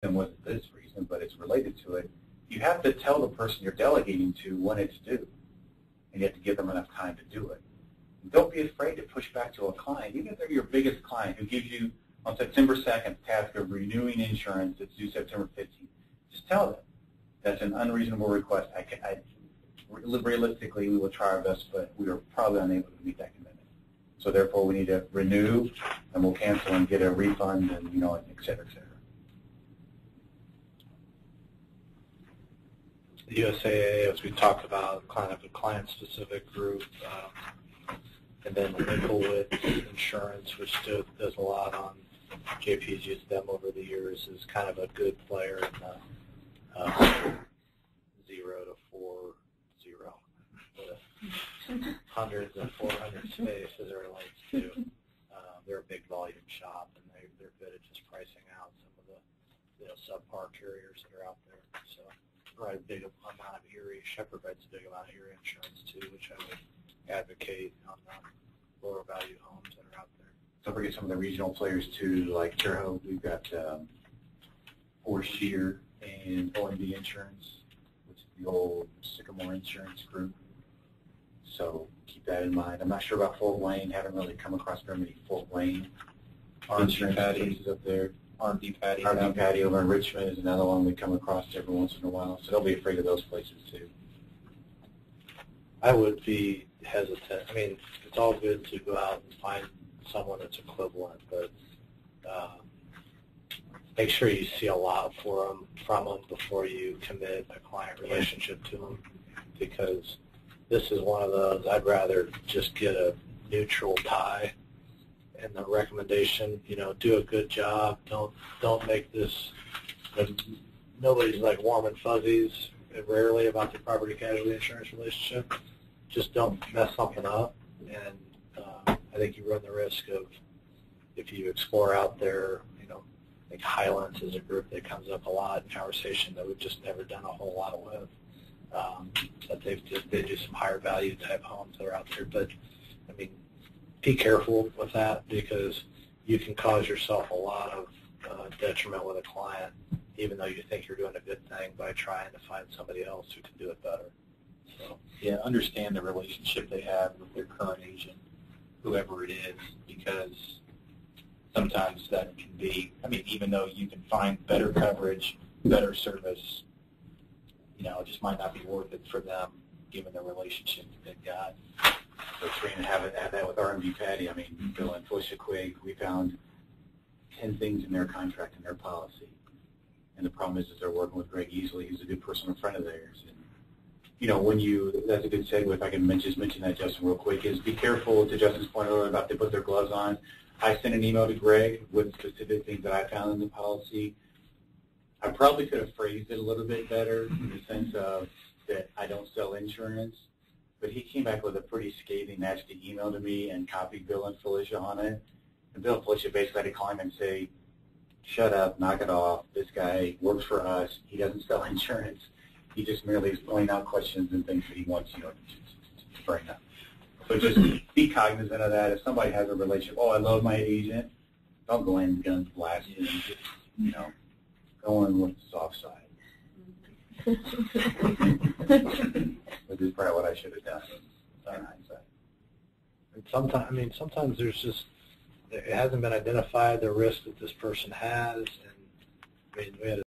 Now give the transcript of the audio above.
them with this reason, but it's related to it. You have to tell the person you're delegating to when it's due, and you have to give them enough time to do it. And don't be afraid to push back to a client, even if they're your biggest client who gives you on September 2nd the task of renewing insurance that's due September 15th. Just tell them that's an unreasonable request. Realistically, we will try our best, but we are probably unable to meet that commitment. So therefore, we need to renew, and we'll cancel and get a refund, and et cetera, et cetera. The USAA, as we talked about, kind of a client-specific group, and then Lincolnwood Insurance, which does a lot on JP's used them over the years, is kind of a good player in the 0 to 40, the hundreds and 400 space as it relates to. They're a big volume shop, and they're good at just pricing out some of the subpar carriers that are out there. So write a big amount of Erie. Shepherd writes a big amount of Erie insurance too, which I would advocate on the lower value homes that are out there. Don't forget some of the regional players too, like Terho. We've got Shear and O&B Insurance, which is the old Sycamore Insurance Group. So keep that in mind. I'm not sure about Fort Wayne. Haven't really come across very many Fort Wayne insurance cases up there. R&D Patty over in Richmond is another one we come across every once in a while. So don't be afraid of those places too. I would be hesitant. I mean, it's all good to go out and find someone that's equivalent, but make sure you see a lot from them before you commit a client relationship to them, because this is one of those, I'd rather just get a neutral tie and the recommendation, do a good job. Don't make this, nobody's like warm and fuzzies rarely about the property casualty insurance relationship. Just don't mess something up, and I think you run the risk of, if you explore out there, like Highlands is a group that comes up a lot in conversation that we've just never done a whole lot with. But they do some higher value type homes that are out there. But I mean, be careful with that, because you can cause yourself a lot of detriment with a client, even though you think you're doing a good thing, by trying to find somebody else who can do it better. So yeah, understand the relationship they have with their current agent, whoever it is, because sometimes that can be, I mean, even though you can find better coverage, better service, it just might not be worth it for them, given the relationship that they've got. So Trina, have that with R&D Patty. I mean, Bill and Felicia Quigg, we found 10 things in their contract and their policy. And the problem is they're working with Greg Easley, who's a good personal friend of theirs. And, that's a good segue, if I can just mention that, Justin, real quick, is be careful, to Justin's point earlier about they put their gloves on. I sent an email to Greg with specific things that I found in the policy. I probably could have phrased it a little bit better in the sense of that I don't sell insurance, but he came back with a pretty scathing, nasty email to me and copied Bill and Felicia on it. And Bill and Felicia basically had to call him and say, shut up, knock it off. This guy works for us. He doesn't sell insurance. He just merely is throwing out questions and things that he wants to bring up. So just be cognizant of that. If somebody has a relationship, I love my agent, don't go in guns blasting and just, go in with the soft side. Which is probably what I should have done in hindsight. And sometimes there's just, it hasn't been identified the risk that this person has, and I mean, we had